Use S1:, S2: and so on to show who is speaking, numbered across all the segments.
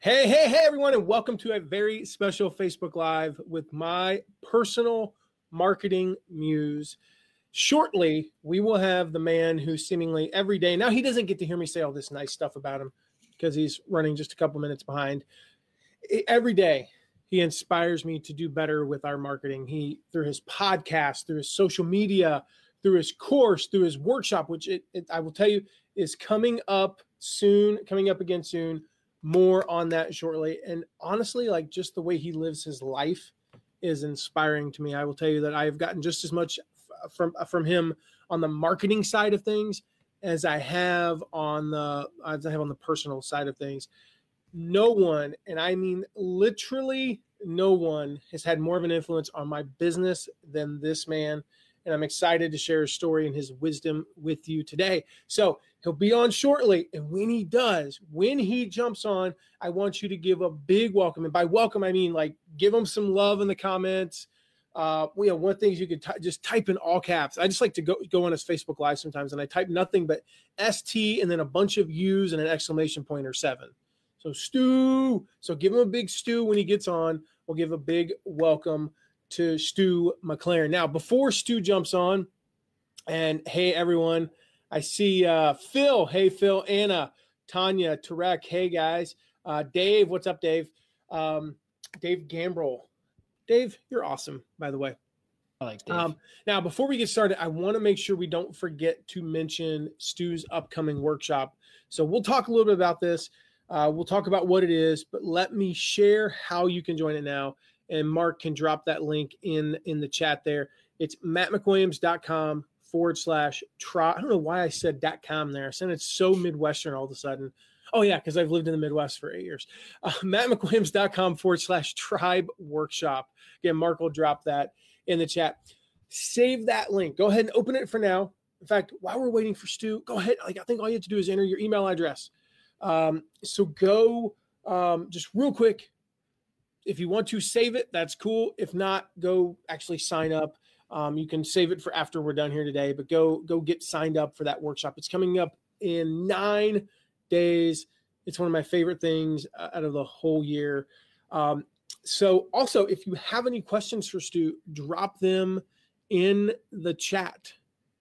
S1: Hey, everyone, and welcome to a very special Facebook Live with my personal marketing muse. Shortly, we will have the man who seemingly every day, now he doesn't get to hear me say all this nice stuff about him because he's running just a couple minutes behind. Every day, he inspires me to do better with our marketing. He, through his podcast, through his social media, through his course, through his workshop, which I will tell you is coming up again soon. More on that shortly. And honestly, like just the way he lives his life is inspiring to me. I will tell you that I have gotten just as much from him on the marketing side of things as I have on the personal side of things. No one, and I mean literally no one, has had more of an influence on my business than this man. And I'm excited to share his story and his wisdom with you today. So he'll be on shortly. And when he jumps on, I want you to give a big welcome. And by welcome, I mean like give him some love in the comments. One thing is you could just type in all caps. I just like to go on his Facebook Live sometimes, and I type nothing but ST and then a bunch of U's and an exclamation point or 7. So Stu. So give him a big Stu when he gets on. We'll give a big welcome to Stu McLaren. Now, before Stu jumps on, and hey, everyone, I see Phil. Hey, Phil, Anna, Tanya, Tarek. Hey, guys. Dave, what's up, Dave? Dave Gambrel. Dave, you're awesome, by the way.
S2: I like Dave.
S1: Now, before we get started, I want to make sure we don't forget to mention Stu's upcoming workshop. So we'll talk a little bit about this. We'll talk about what it is, but let me share how you can join it now. And Mark can drop that link in the chat there. It's mattmcwilliams.com/try. I don't know why I said .com there. I said it's so Midwestern all of a sudden. Oh, yeah, because I've lived in the Midwest for 8 years. mattmcwilliams.com/tribe workshop. Again, Mark will drop that in the chat. Save that link. Go ahead and open it for now. In fact, while we're waiting for Stu, go ahead. I think all you have to do is enter your email address. So go just real quick. If you want to save it, that's cool. If not, go actually sign up. You can save it for after we're done here today, but go get signed up for that workshop. It's coming up in 9 days. It's one of my favorite things out of the whole year. So also, if you have any questions for Stu, drop them in the chat.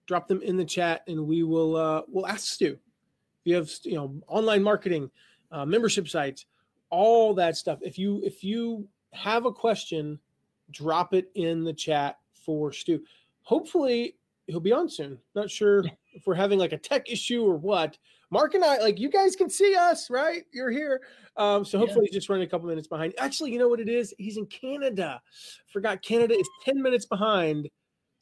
S1: Drop them in the chat, and we will we'll ask Stu. If you have online marketing, membership sites, all that stuff. If you have a question, drop it in the chat for Stu. Hopefully he'll be on soon. Not sure if we're having like a tech issue or what. Mark and I, like you guys can see us, right? You're here. So hopefully he's just running a couple minutes behind. Actually, you know what it is? He's in Canada. Forgot Canada is 10 minutes behind.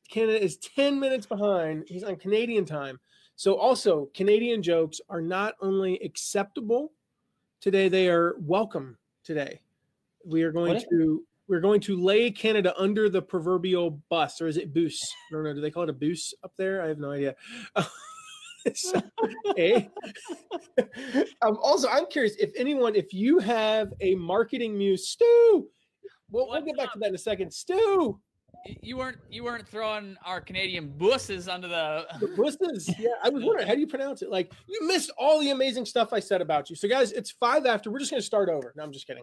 S1: Canada is 10 minutes behind. He's on Canadian time. So also Canadian jokes are not only acceptable today, they are welcome today. We're going to lay Canada under the proverbial bus, or is it bus? I don't know. Do they call it a bus up there? I have no idea. So, hey. Also, I'm curious if you have a marketing muse, Stu. We'll get back to that in a second. Stu.
S2: You weren't throwing our Canadian busses under the
S1: busses. Yeah, I was wondering, how do you pronounce it? Like, you missed all the amazing stuff I said about you. So guys, it's 5 after. We're just going to start over. No, I'm just kidding.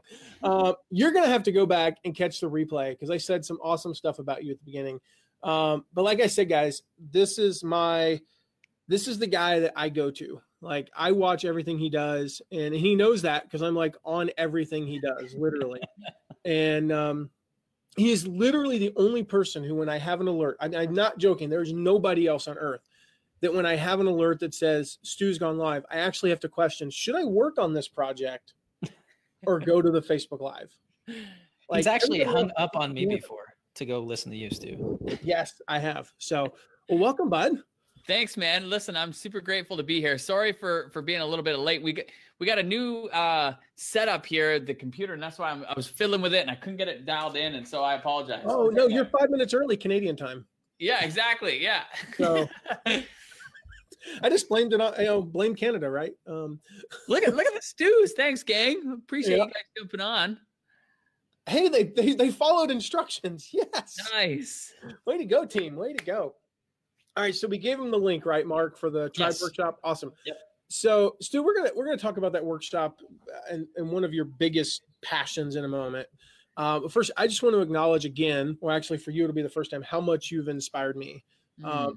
S1: You're going to have to go back and catch the replay because I said some awesome stuff about you at the beginning. But like I said, guys, this is the guy that I go to. Like, I watch everything he does, and he knows that because I'm like on everything he does, literally. And he is literally the only person who, when I have an alert, I'm not joking, there's nobody else on earth that when I have an alert that says Stu's gone live, I actually have to question, should I work on this project or go to the Facebook Live?
S3: Like, he's actually hung up on me before to go listen to you, Stu.
S1: Yes, I have. So, well, welcome, bud.
S2: Thanks, man. Listen, I'm super grateful to be here. Sorry for being a little bit late. We got a new setup here, the computer, and that's why I was fiddling with it, and I couldn't get it dialed in, and so I apologize.
S1: Oh, no, you're 5 minutes early Canadian time.
S2: Yeah, exactly. Yeah.
S1: So I just blamed it on, blame Canada, right?
S2: Look at the stews. Thanks, gang. Appreciate you guys jumping on.
S1: Hey, they followed instructions. Yes.
S2: Nice.
S1: Way to go, team. Way to go. All right, so we gave him the link, right, Mark, for the Tribe Workshop? Awesome.
S3: Yep.
S1: So Stu, we're gonna talk about that workshop and one of your biggest passions in a moment. But first, I just want to acknowledge again, or actually for you, it'll be the first time, how much you've inspired me.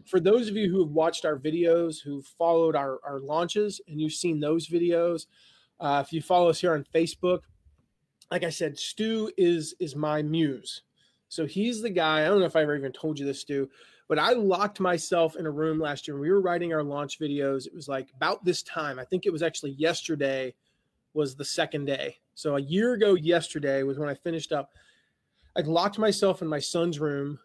S1: For those of you who have watched our videos, who've followed our launches, and you've seen those videos, if you follow us here on Facebook, like I said, Stu is my muse. So he's the guy. I don't know if I ever even told you this, Stu, but I locked myself in a room last year when we were writing our launch videos. It was like about this time. I think it was actually yesterday was the second day. So a year ago yesterday was when I finished up. I locked myself in my son's room,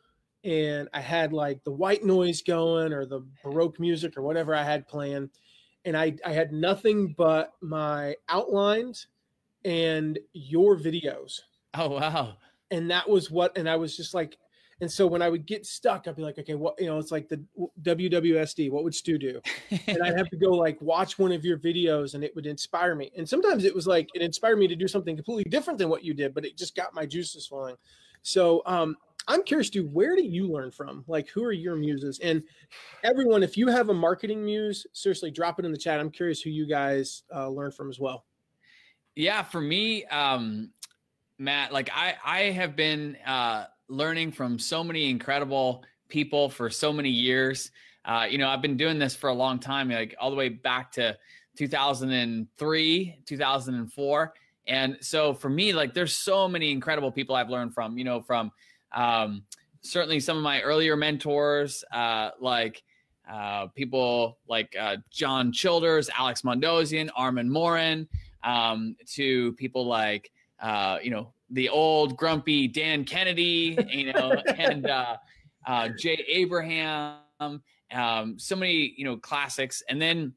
S1: and I had like the white noise going or the Baroque music or whatever I had playing. And I had nothing but my outlines and your videos.
S2: Oh, wow.
S1: And that was what, and I was just like, and so when I would get stuck, I'd be like, okay, what, it's like the WWSD, what would Stu do? And I'd have to go like watch one of your videos, and it would inspire me. And sometimes it was like, it inspired me to do something completely different than what you did, but it just got my juices flowing. So I'm curious, Stu, where do you learn from? Like, who are your muses? And everyone, if you have a marketing muse, seriously, drop it in the chat. I'm curious who you guys learn from as well.
S2: Yeah, for me, Matt, like I have been learning from so many incredible people for so many years. I've been doing this for a long time, like all the way back to 2003, 2004. And so for me, like there's so many incredible people I've learned from, from certainly some of my earlier mentors, people like John Childers, Alex Mondosian, Armin Morin, to people like, the old grumpy Dan Kennedy, and Jay Abraham, so many, classics. And then,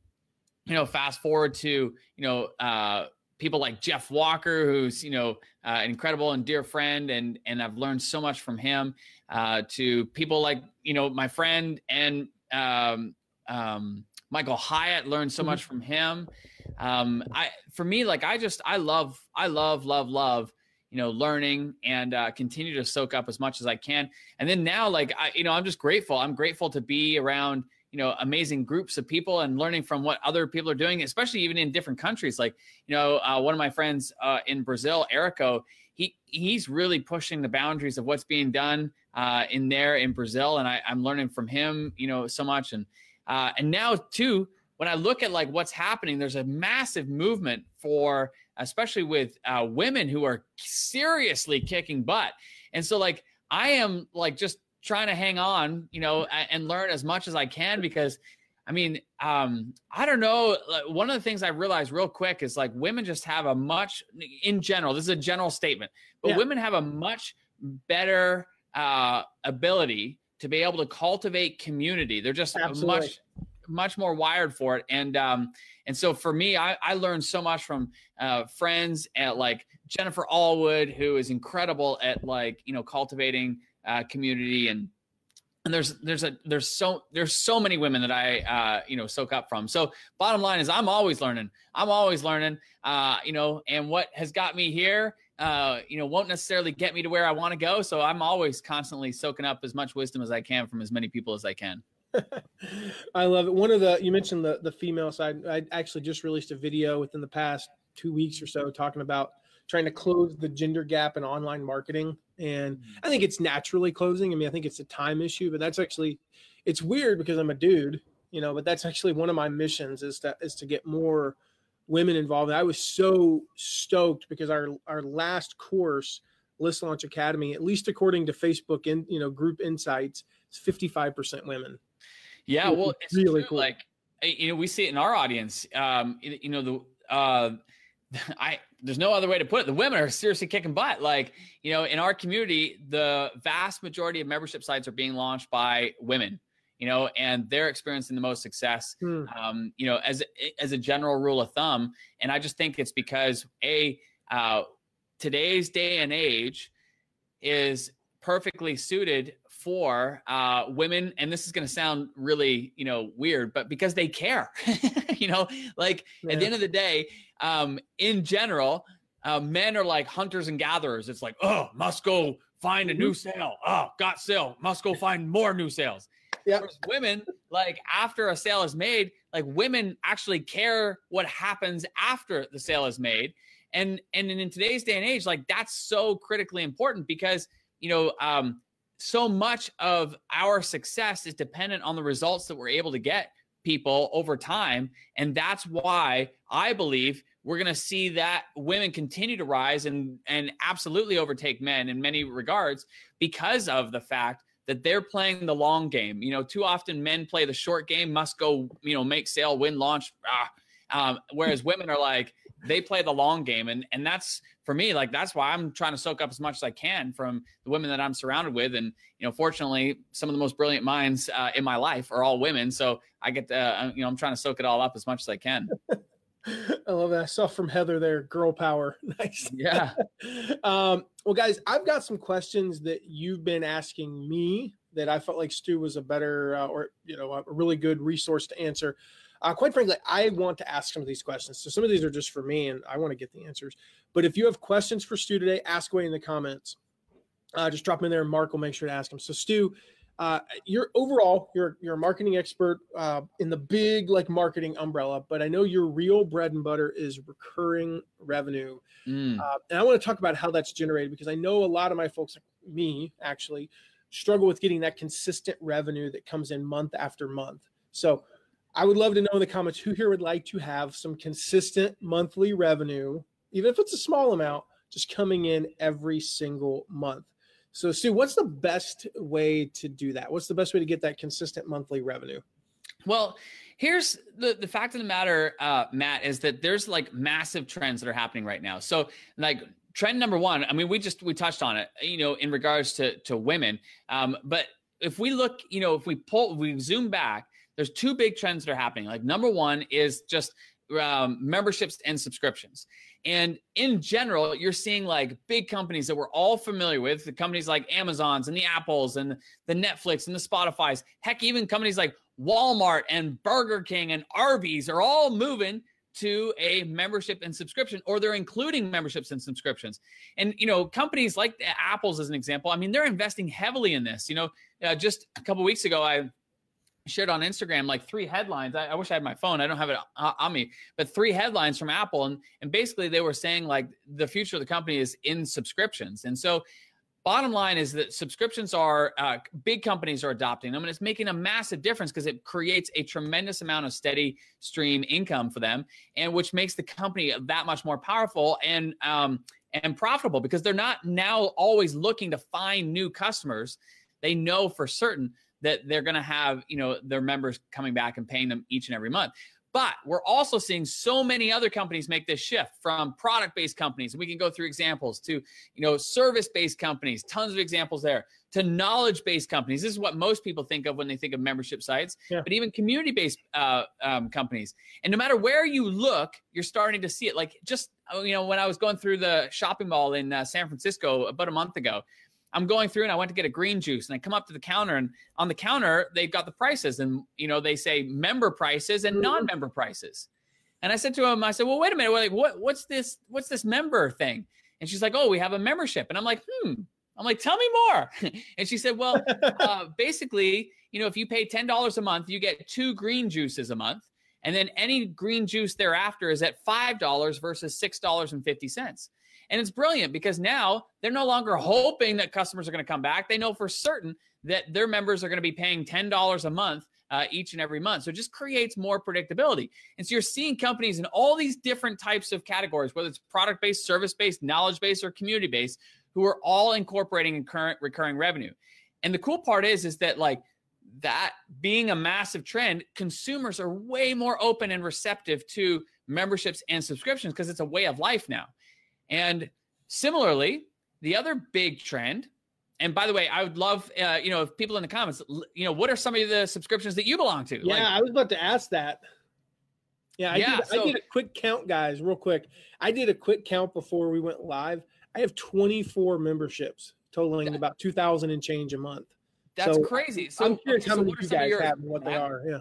S2: fast forward to, people like Jeff Walker, who's, an incredible and dear friend. And I've learned so much from him, to people like, my friend and Michael Hyatt, learned so much from him. For me, like, I love, learning and continue to soak up as much as I can. And then now, like, I'm just grateful. I'm grateful to be around, amazing groups of people and learning from what other people are doing, especially even in different countries. Like, one of my friends in Brazil, Erico, he's really pushing the boundaries of what's being done in Brazil. And I'm learning from him, so much. And now too, when I look at like what's happening, there's a massive movement for, especially with women who are seriously kicking butt. And so like, I am like just trying to hang on, and learn as much as I can, because I mean, I don't know. Like, one of the things I realized real quick is like women just have a much, in general, this is a general statement, but women have a much better ability to be able to cultivate community. They're just much more wired for it. And so for me, I learned so much from friends at like Jennifer Allwood, who is incredible at like, cultivating community. And there's so many women that I, soak up from. So bottom line is I'm always learning, and what has got me here, won't necessarily get me to where I want to go. So I'm always constantly soaking up as much wisdom as I can from as many people as I can.
S1: I love it. You mentioned the female side. I actually just released a video within the past 2 weeks or so talking about trying to close the gender gap in online marketing. And I think it's naturally closing. I mean, I think it's a time issue, but it's weird because I'm a dude, but that's actually one of my missions is to get more women involved. I was so stoked because our last course, List Launch Academy, at least according to Facebook and, group insights, it's 55% women.
S2: Yeah, well, it's
S1: really
S2: true.
S1: Cool.
S2: Like, we see it in our audience. There's no other way to put it. The women are seriously kicking butt. Like, in our community, the vast majority of membership sites are being launched by women, and they're experiencing the most success, as a general rule of thumb. And I just think it's because today's day and age is perfectly suited for women, and this is going to sound really weird, but because they care. At the end of the day, in general, men are like hunters and gatherers. It's like, oh, must go find a new sale. Oh, got sale, must go find more new sales. Whereas women, like after a sale is made, like women actually care what happens after the sale is made. And in today's day and age, like that's so critically important because, so much of our success is dependent on the results that we're able to get people over time. And that's why I believe we're going to see that women continue to rise and absolutely overtake men in many regards because of the fact that they're playing the long game. Too often men play the short game, must go, make sale, win, launch. Whereas women are like, they play the long game. And that's, for me, like, that's why I'm trying to soak up as much as I can from the women that I'm surrounded with. And, fortunately, some of the most brilliant minds in my life are all women. So I get to, I'm trying to soak it all up as much as I can.
S1: I love that. I saw from Heather there, girl power. Nice.
S2: Yeah.
S1: Well, guys, I've got some questions that you've been asking me that I felt like Stu was a better a really good resource to answer. Quite frankly, I want to ask some of these questions. So some of these are just for me, and I want to get the answers. But if you have questions for Stu today, ask away in the comments. Just drop them in there, and Mark will make sure to ask them. So Stu, you're a marketing expert in the big like umbrella, but I know your real bread and butter is recurring revenue. And I want to talk about how that's generated because I know a lot of my folks, like me actually, struggle with getting that consistent revenue that comes in month after month. So I would love to know in the comments who here would like to have some consistent monthly revenue, even if it's a small amount, just coming in every single month. So Stu, what's the best way to do that? What's the best way to get that consistent monthly revenue?
S2: Well, here's the fact of the matter, Matt, is that there's like massive trends that are happening right now. So like trend number one, I mean, we touched on it, in regards to women. But if we look, if we zoom back, there's two big trends that are happening. Like number one is just memberships and subscriptions. And in general, you're seeing like big companies that we're all familiar with, the companies like Amazons and the Apples and the Netflix and the Spotifys, heck, even companies like Walmart and Burger King and Arby's are all moving to a membership and subscription, or they're including memberships and subscriptions. And, companies like Apple's as an example, I mean, they're investing heavily in this. Just a couple of weeks ago, I shared on Instagram like 3 headlines. I wish I had my phone. I don't have it on me, but 3 headlines from Apple. And basically they were saying like the future of the company is in subscriptions. And so bottom line is that subscriptions are, big companies are adopting them, and it's making a massive difference because it creates a tremendous amount of steady stream income for them, and which makes the company that much more powerful and profitable because they're not now always looking to find new customers. They know for certain that they're going to have, their members coming back and paying them each and every month. But we're also seeing so many other companies make this shift from product-based companies, and we can go through examples, to, service-based companies, tons of examples there, to knowledge-based companies. This is what most people think of when they think of membership sites, but even community-based companies. And no matter where you look, you're starting to see it. Like just, when I was going through the shopping mall in San Francisco about a month ago, I'm going through and I went to get a green juice, and I come up to the counter, and on the counter, they've got the prices, and, they say member prices and non-member prices. And I said to him, I said, well, wait a minute. We're like, what's this member thing? And she's like, oh, we have a membership. And I'm like, I'm like, tell me more. And she said, well, basically, if you pay $10 a month, you get 2 green juices a month. And then any green juice thereafter is at $5 versus $6.50. And it's brilliant because now they're no longer hoping that customers are going to come back. They know for certain that their members are going to be paying $10 a month each and every month. So it just creates more predictability. And so you're seeing companies in all these different types of categories, whether it's product-based, service-based, knowledge-based, or community-based, who are all incorporating in current recurring revenue. And the cool part is that like that being a massive trend, consumers are way more open and receptive to memberships and subscriptions because it's a way of life now. And similarly, the other big trend, and by the way, I would love, if people in the comments, what are some of the subscriptions that you belong to?
S1: Yeah, I was about to ask that. I did a quick count, guys, real quick. I did a quick count before we went live. I have 24 memberships totaling about 2,000 and change a month.
S2: That's crazy. So
S1: I'm curious how many you guys have and what they are. Yeah.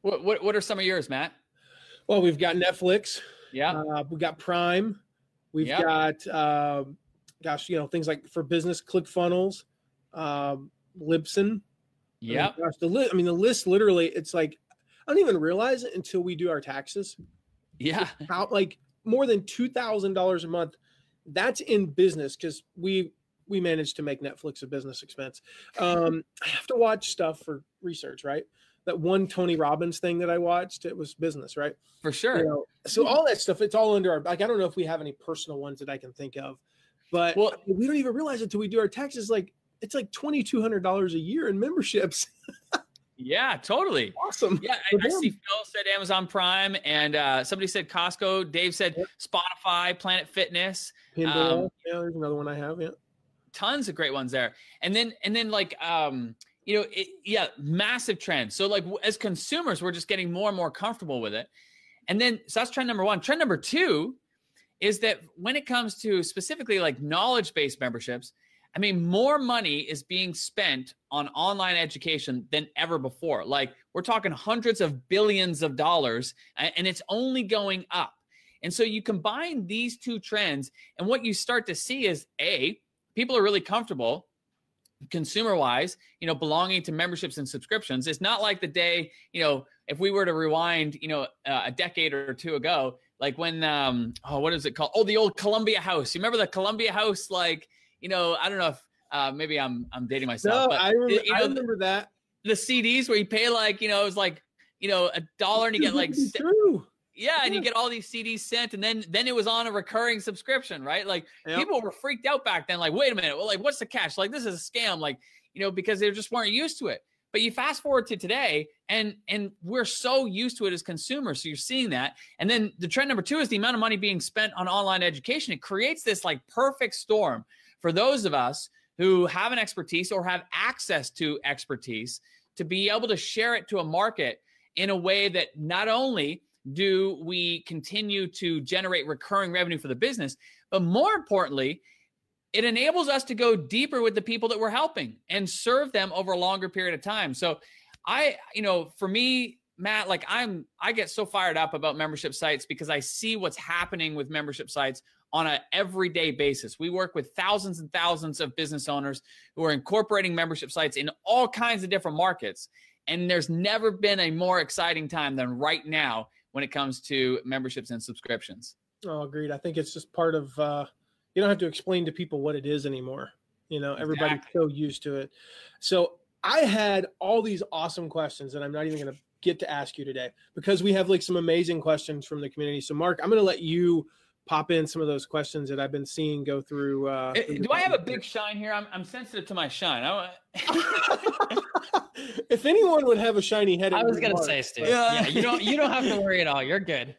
S2: What are some of yours, Matt?
S1: Well, we've got Netflix.
S2: Yeah.
S1: We've got Prime. We've got, things like for business, ClickFunnels, Libsyn.
S2: Yeah.
S1: Gosh, the list literally, it's like, I don't even realize it until we do our taxes.
S2: Yeah.
S1: How, like, more than $2,000 a month. That's in business, because we managed to make Netflix a business expense. I have to watch stuff for research, right? That one Tony Robbins thing that I watched, it was business, right?
S2: For sure.
S1: You know, so all that stuff, it's all under our, like, I don't know if we have any personal ones that I can think of, but
S2: Well,
S1: we don't even realize it until we do our taxes. Like, it's like $2,200 a year in memberships.
S2: yeah, totally.
S1: Awesome.
S2: Yeah, I see Phil said Amazon Prime, and somebody said Costco. Dave said Spotify, Planet Fitness.
S1: Pinball. Yeah, there's another one I have. Yeah.
S2: Tons of great ones there. And then like, massive trends. So like as consumers, we're just getting more and more comfortable with it. And then, so that's trend number one. Trend number two is that when it comes to specifically like knowledge-based memberships, I mean, more money is being spent on online education than ever before. Like, we're talking hundreds of billions of dollars, and it's only going up. And so you combine these two trends, and what you start to see is, A, people are really comfortable consumer-wise, belonging to memberships and subscriptions. It's not like the day, if we were to rewind, a decade or two ago, like when, what is it called? Oh, the old Columbia House. You remember the Columbia House? Like, I don't know if maybe I'm dating myself.
S1: No,
S2: but
S1: I remember that.
S2: The CDs where you pay like, it was like, $1 and you get like,
S1: true.
S2: Yeah, and you get all these CDs sent, and then it was on a recurring subscription, right? Like, people were freaked out back then. Like, wait a minute, well, like, what's the catch? Like, this is a scam, like, because they just weren't used to it. But you fast forward to today, and we're so used to it as consumers. So you're seeing that. And then the trend number two is the amount of money being spent on online education. It creates this like perfect storm for those of us who have an expertise or have access to expertise to be able to share it to a market in a way that not only do we continue to generate recurring revenue for the business, but more importantly, it enables us to go deeper with the people that we're helping and serve them over a longer period of time. So for me, Matt, like I get so fired up about membership sites because I see what's happening with membership sites on an everyday basis. We work with thousands and thousands of business owners who are incorporating membership sites in all kinds of different markets. And there's never been a more exciting time than right now when it comes to memberships and subscriptions.
S1: Oh, agreed. I think it's just part of, you don't have to explain to people what it is anymore. Everybody's so used to it. So I had all these awesome questions that I'm not even going to get to ask you today because we have like some amazing questions from the community. So Mark, I'm going to let you pop in some of those questions that I've been seeing go through.
S2: Do I have a big shine here? I'm sensitive to my shine.
S1: If anyone would have a shiny head,
S3: I was going to say, Stu. Yeah, you don't have to worry at all. You're good.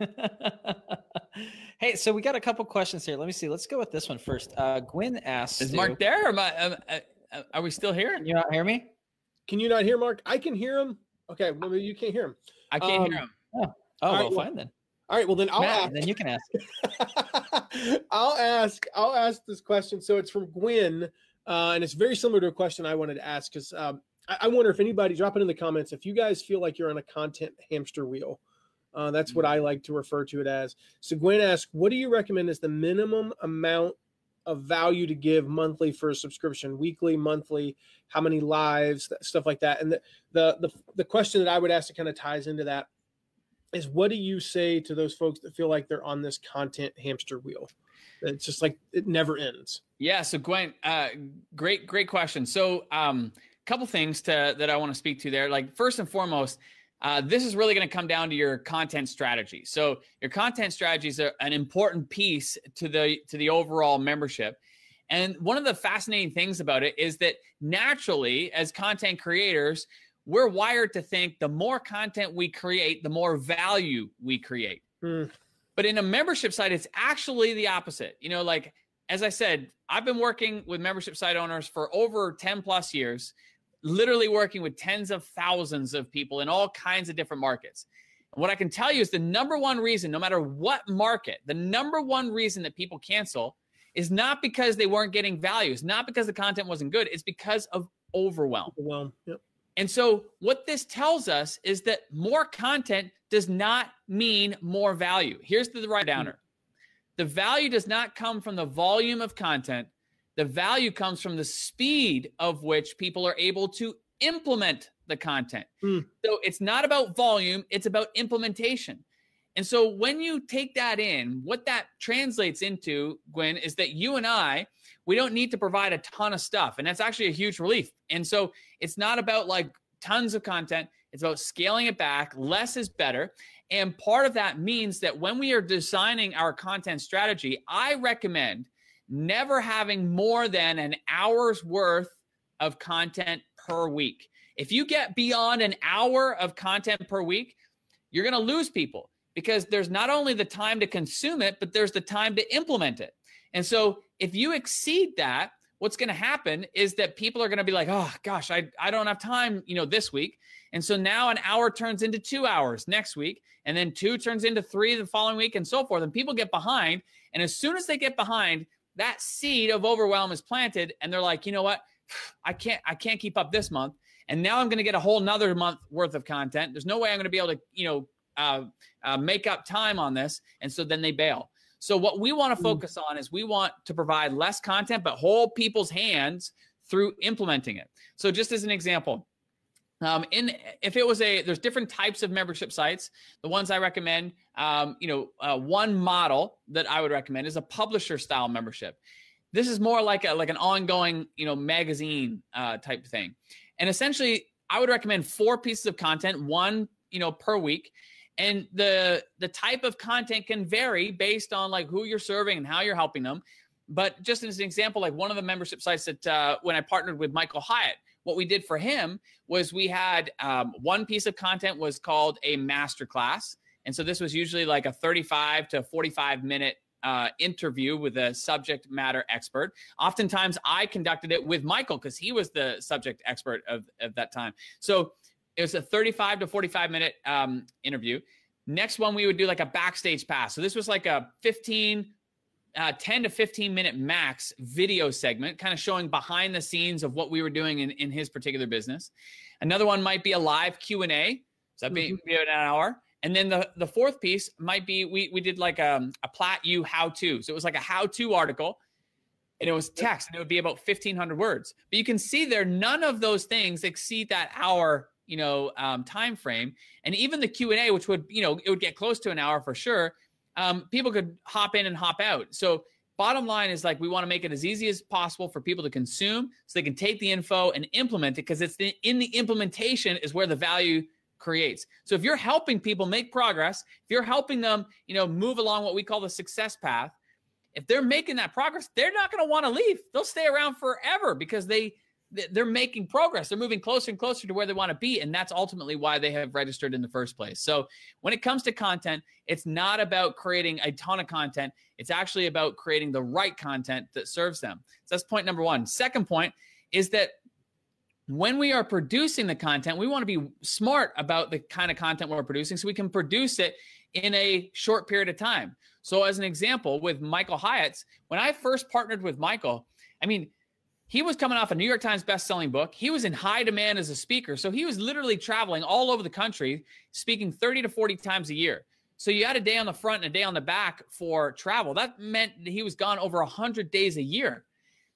S3: Hey, so we got a couple questions here. Let me see. Let's go with this one first. Gwen asks,
S2: "Is Mark there? Or are we still here?
S3: Can you not hear me?
S1: Can you not hear Mark? I can hear him. Okay, well, you can't hear him.
S2: I can't hear him.
S3: Well, fine then.
S1: All right, well then I'll ask.
S3: Then you can ask.
S1: I'll ask this question. So it's from Gwen, and it's very similar to a question I wanted to ask because I wonder if anybody, drop it in the comments, if you guys feel like you're on a content hamster wheel. That's what I like to refer to it as. So Gwen asks, what do you recommend is the minimum amount of value to give monthly for a subscription, weekly, monthly, how many lives, stuff like that? And the question that I would ask that kind of ties into that is, what do you say to those folks that feel like they're on this content hamster wheel? It's just like it never ends.
S2: Yeah. So Gwen, great question. So couple things that I want to speak to there. Like, first and foremost, this is really going to come down to your content strategy. So your content strategy is an important piece to the overall membership. And one of the fascinating things about it is that naturally, as content creators, we're wired to think the more content we create, the more value we create. But in a membership site, it's actually the opposite. Like, as I said, I've been working with membership site owners for over 10 plus years, literally working with tens of thousands of people in all kinds of different markets. And what I can tell you is the number one reason, no matter what market, the number one reason that people cancel is not because they weren't getting value. It's not because the content wasn't good. It's because of overwhelm.
S1: Yep.
S2: And so what this tells us is that more content does not mean more value. Here's the right downer. The value does not come from the volume of content. The value comes from the speed of which people are able to implement the content. So it's not about volume, it's about implementation. And so when you take that in, what that translates into, Gwen, is that you and I, we don't need to provide a ton of stuff. And that's actually a huge relief. And so it's not about like tons of content. It's about scaling it back. Less is better. And part of that means that when we are designing our content strategy, I recommend never having more than an hour's worth of content per week. If you get beyond an hour of content per week, you're going to lose people, because there's not only the time to consume it, but there's the time to implement it. And so if you exceed that, what's going to happen is that people are going to be like, oh gosh, I don't have time, this week. And so now an hour turns into 2 hours next week, and then 2 turns into 3 the following week, and so forth. And people get behind. And as soon as they get behind, that seed of overwhelm is planted, and they're like, you know what? I can't keep up this month. And now I'm going to get a whole nother month worth of content. There's no way I'm going to be able to, make up time on this. And so then they bail. So what we want to focus on is we want to provide less content, but hold people's hands through implementing it. So just as an example, there's different types of membership sites. The ones I recommend, one model that I would recommend is a publisher style membership. This is more like an ongoing, magazine type thing. And essentially I would recommend 4 pieces of content, one, per week. And the type of content can vary based on like who you're serving and how you're helping them. But just as an example, like one of the membership sites that when I partnered with Michael Hyatt, what we did for him was we had one piece of content was called a masterclass. And so this was usually like a 35 to 45 minute interview with a subject matter expert. Oftentimes I conducted it with Michael because he was the subject expert of that time. So it was a 35 to 45 minute interview. Next one, we would do like a backstage pass. So this was like a 10 to 15 minute max video segment, kind of showing behind the scenes of what we were doing in his particular business. Another one might be a live Q&A. So that'd be an hour. And then the fourth piece might be, we did like a PlatU how-to. So it was like a how-to article, and it was text, and it would be about 1,500 words. But you can see there, none of those things exceed that hour time frame. And even the Q&A, which would, it would get close to an hour for sure. People could hop in and hop out. So bottom line is like, we want to make it as easy as possible for people to consume so they can take the info and implement it, because it's in the implementation is where the value creates. So if you're helping people make progress, if you're helping them, move along what we call the success path, if they're making that progress, they're not going to want to leave. They'll stay around forever because they're making progress. They're moving closer and closer to where they want to be. And that's ultimately why they have registered in the first place. So when it comes to content, it's not about creating a ton of content. It's actually about creating the right content that serves them. So that's point number one. Second point is that when we are producing the content, we want to be smart about the kind of content we're producing so we can produce it in a short period of time. So as an example, with Michael Hyatt's, when I first partnered with Michael, he was coming off a New York Times bestselling book. He was in high demand as a speaker. So he was literally traveling all over the country, speaking 30 to 40 times a year. So you had a day on the front and a day on the back for travel. That meant that he was gone over 100 days a year.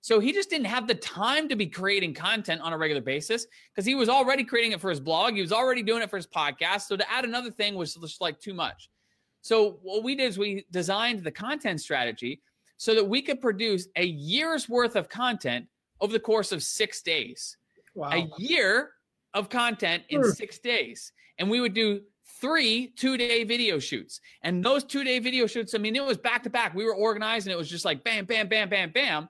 S2: So he just didn't have the time to be creating content on a regular basis because he was already creating it for his blog. He was already doing it for his podcast. So to add another thing was just like too much. So what we did is we designed the content strategy so that we could produce a year's worth of content over the course of 6 days. Wow. A year of content in 6 days. And we would do 3 2-day video shoots. And those 2-day video shoots, it was back to back. We were organized and it was just like bam, bam, bam, bam, bam.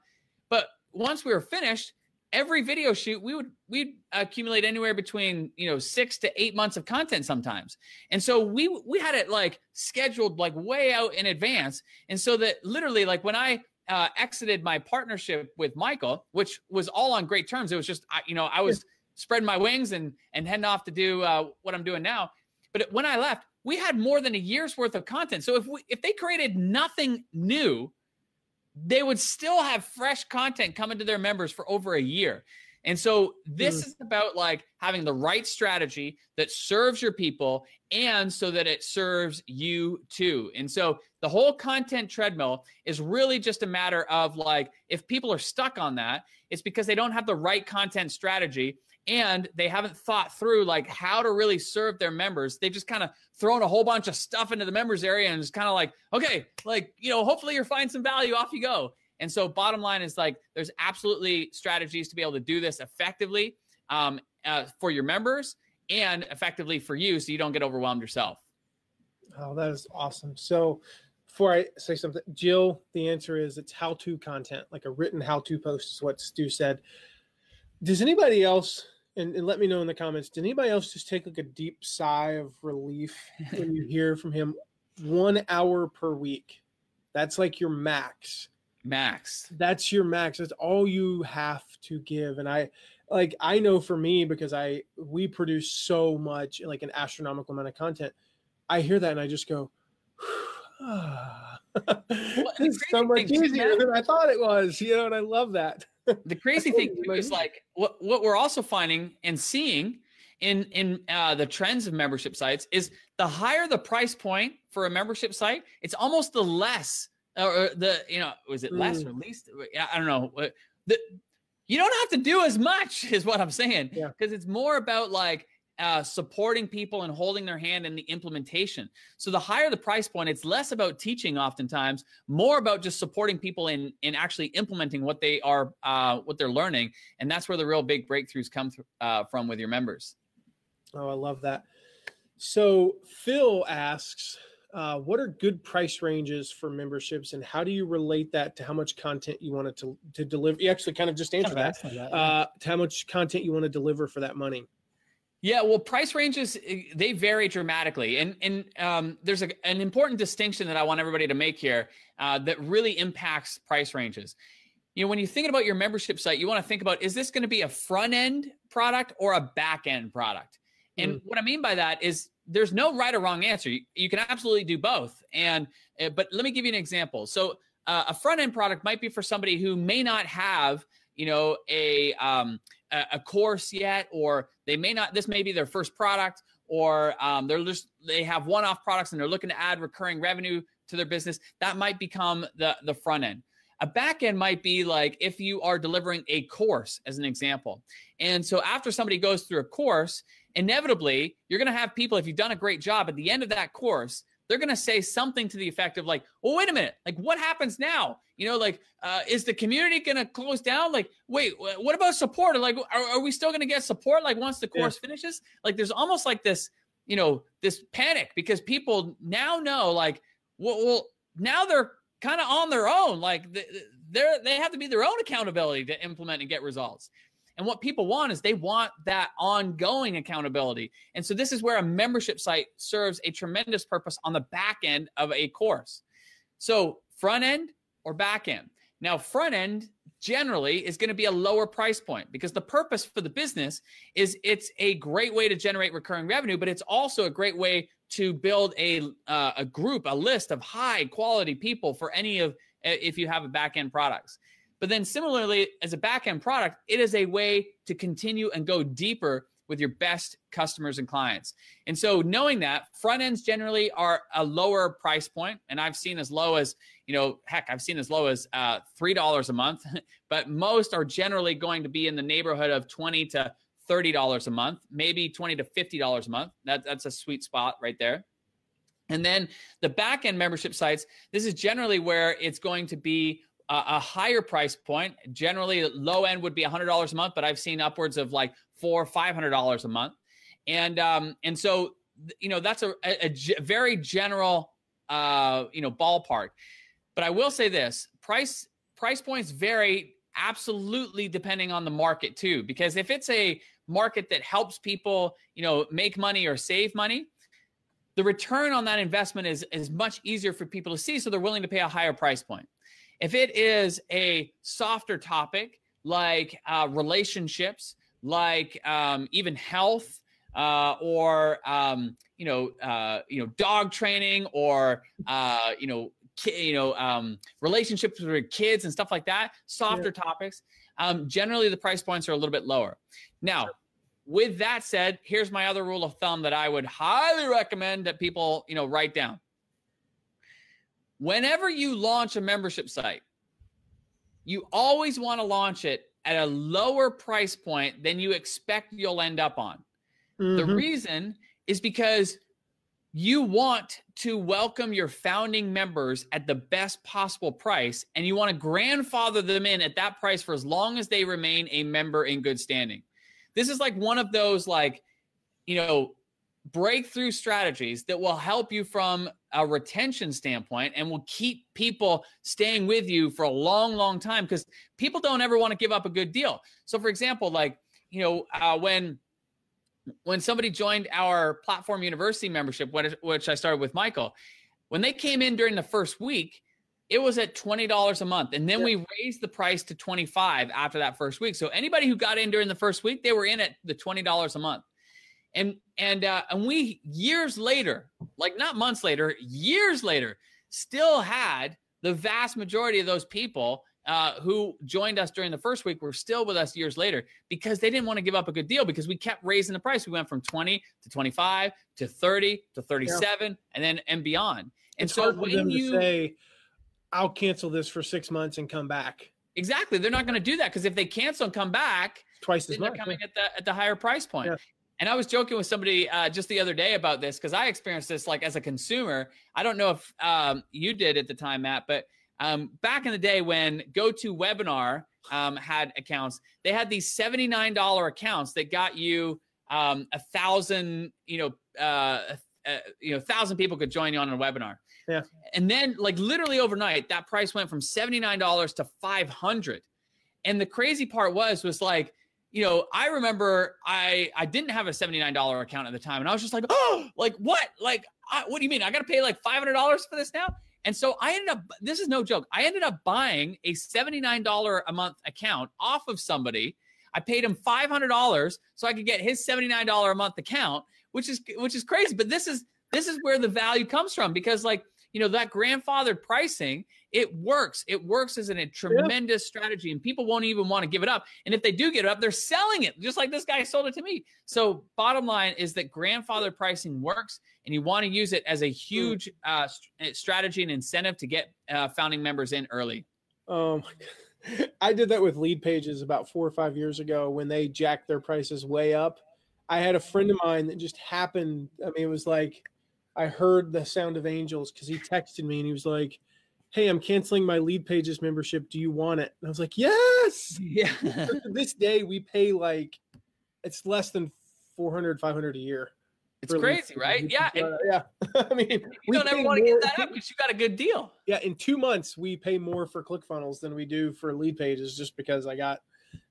S2: But once we were finished, every video shoot, we'd accumulate anywhere between 6 to 8 months of content sometimes. And so we had it like scheduled like way out in advance. And so that literally like when I exited my partnership with Michael, which was all on great terms. It was just, I was spreading my wings and heading off to do what I'm doing now. But when I left, we had more than a year's worth of content. So if they created nothing new, they would still have fresh content coming to their members for over a year. And so this is about like having the right strategy that serves your people and so that it serves you too. And so the whole content treadmill is really just a matter of like, if people are stuck on that, it's because they don't have the right content strategy and they haven't thought through like how to really serve their members. They've just kind of thrown a whole bunch of stuff into the members area and it's kind of like, okay, like, hopefully you're finding some value, off you go. And so bottom line is like, there's absolutely strategies to be able to do this effectively for your members and effectively for you, so you don't get overwhelmed yourself.
S1: Oh, that is awesome. So before I say something, Jill, the answer is it's how-to content, like a written how-to post is what Stu said. Does anybody else, and let me know in the comments, did anybody else just take like a deep sigh of relief when you hear from him? 1 hour per week. That's like your max. That's your max. That's all you have to give. And I know for me, because we produce so much, like an astronomical amount of content, I hear that and I just go, it's so much easier than I thought it was, and I love that.
S2: The crazy thing too is like what we're also finding and seeing in the trends of membership sites is the higher the price point for a membership site, it's almost the less or was it less or least? I don't know. You don't have to do as much is what I'm saying, because it's more about like supporting people and holding their hand in the implementation. So the higher the price point, it's less about teaching oftentimes, more about just supporting people in actually implementing what they are, what they're learning. And that's where the real big breakthroughs come from with your members.
S1: Oh, I love that. So Phil asks, what are good price ranges for memberships, and how do you relate that to how much content you wanted to deliver? You actually kind of just answered that. To how much content you want to deliver for that money.
S2: Yeah, well, price ranges, they vary dramatically. And there's an important distinction that I want everybody to make here that really impacts price ranges. When you're thinking about your membership site, you want to think about, is this going to be a front-end product or a back-end product? And what I mean by that is there's no right or wrong answer. You can absolutely do both. But let me give you an example. So a front-end product might be for somebody who may not have, a course yet, or they may not, this may be their first product, or they have one-off products and they're looking to add recurring revenue to their business. That might become the front end. A back end might be like if you are delivering a course, as an example. And so after somebody goes through a course, inevitably you're going to have people, if you've done a great job at the end of that course, they're going to say something to the effect of like, well, wait a minute, like what happens now? Is the community going to close down? Like, wait, what about support? Or like, are we still going to get support? Like once the course finishes, like there's almost like this, this panic, because people now know like, well, now they're kind of on their own. Like they have to be their own accountability to implement and get results. And what people want is they want that ongoing accountability. And so this is where a membership site serves a tremendous purpose on the back end of a course. So front end or back end. Now, front end generally is going to be a lower price point, because the purpose for the business is it's a great way to generate recurring revenue, but it's also a great way to build a group, a list of high quality people for if you have a back end products. But then similarly, as a back-end product, it is a way to continue and go deeper with your best customers and clients. And so knowing that, front ends generally are a lower price point. And I've seen as low as, I've seen as low as $3 a month, but most are generally going to be in the neighborhood of $20 to $30 a month, maybe $20 to $50 a month. That's a sweet spot right there. And then the back-end membership sites, this is generally where it's going to be a higher price point. Generally, low end would be $100 a month, but I've seen upwards of like $400 or $500 a month. And so, that's a very general, ballpark. But I will say this, price points vary absolutely depending on the market too, because if it's a market that helps people, make money or save money, the return on that investment is much easier for people to see. So they're willing to pay a higher price point. If it is a softer topic like relationships, like even health, or dog training, or relationships with kids and stuff like that, softer topics, generally the price points are a little bit lower. Now, with that said, here's my other rule of thumb that I would highly recommend that people write down. Whenever you launch a membership site, you always want to launch it at a lower price point than you expect you'll end up on.
S1: Mm-hmm.
S2: The reason is because you want to welcome your founding members at the best possible price, and you want to grandfather them in at that price for as long as they remain a member in good standing. This is like one of those, like, you know, breakthrough strategies that will help you from a retention standpoint and will keep people staying with you for a long, long time, because people don't ever want to give up a good deal. So for example, like, you know, when somebody joined our Platform University membership, which I started with Michael, when they came in during the first week, it was at $20 a month. And then we raised the price to $25 after that first week. So anybody who got in during the first week, they were in at the $20 a month. And we, years later, like not months later, years later, still had the vast majority of those people who joined us during the first week were still with us years later, because they didn't want to give up a good deal, because we kept raising the price. We went from 20 to 25 to 30 to 37 and beyond. And
S1: it's
S2: so
S1: hard for
S2: when
S1: them
S2: you
S1: to say, I'll cancel this for 6 months and come back.
S2: Exactly. They're not going to do that, because if they cancel and come back,
S1: twice as much,
S2: they're coming at the higher price point.
S1: Yeah.
S2: And I was joking with somebody just the other day about this, because I experienced this like as a consumer. I don't know if you did at the time, Matt, but back in the day when GoToWebinar had accounts, they had these $79 accounts that got you 1,000, 1,000 people could join you on a webinar.
S1: Yeah.
S2: And then like literally overnight, that price went from $79 to $500. And the crazy part was like, you know, I remember I didn't have a $79 account at the time. And I was just like, oh, like what? Like, what do you mean? I got to pay like $500 for this now? And so I ended up, this is no joke, I ended up buying a $79 a month account off of somebody. I paid him $500 so I could get his $79 a month account, which is crazy. But this is where the value comes from, because like, you know, that grandfathered pricing, it works. It works as a tremendous strategy, and people won't even want to give it up. And if they do get it up, they're selling it, just like this guy sold it to me. So bottom line is that grandfathered pricing works, and you want to use it as a huge strategy and incentive to get founding members in early.
S1: Oh my God. I did that with Lead Pages about 4 or 5 years ago when they jacked their prices way up. I had a friend of mine that just happened. I mean, it was like, I heard the sound of angels, because he texted me and he was like, hey, I'm canceling my Lead Pages membership. Do you want it? And I was like, yes.
S2: Yeah.
S1: To this day, we pay like, it's less than $400, $500 a year.
S2: It's crazy, right? Yeah.
S1: Yeah. I mean,
S2: you don't ever want to get that up because you got a good deal.
S1: Yeah. In 2 months, we pay more for ClickFunnels than we do for Lead Pages, just because I got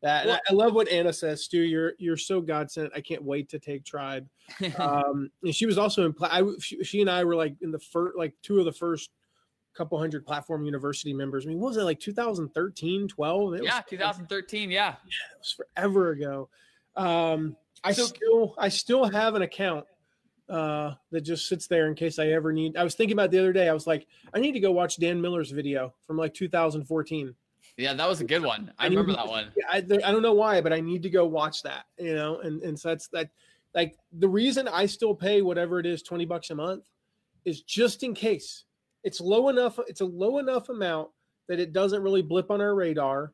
S1: that. And I love what Anna says, Stu. You're so God sent. I can't wait to take Tribe. And she was also she and I were like in the first, like two of the first couple hundred Platform University members. I mean, what was it, like 2013, 12?
S2: Yeah, 2013. Yeah.
S1: It was forever ago. I still have an account that just sits there in case I ever need. I was thinking about the other day. I was like, I need to go watch Dan Miller's video from like 2014.
S2: Yeah, that was a good one. I remember that one.
S1: I don't know why, but I need to go watch that, you know? And so that's that. Like the reason I still pay whatever it is, $20 a month, is just in case. It's low enough. It's a low enough amount that it doesn't really blip on our radar.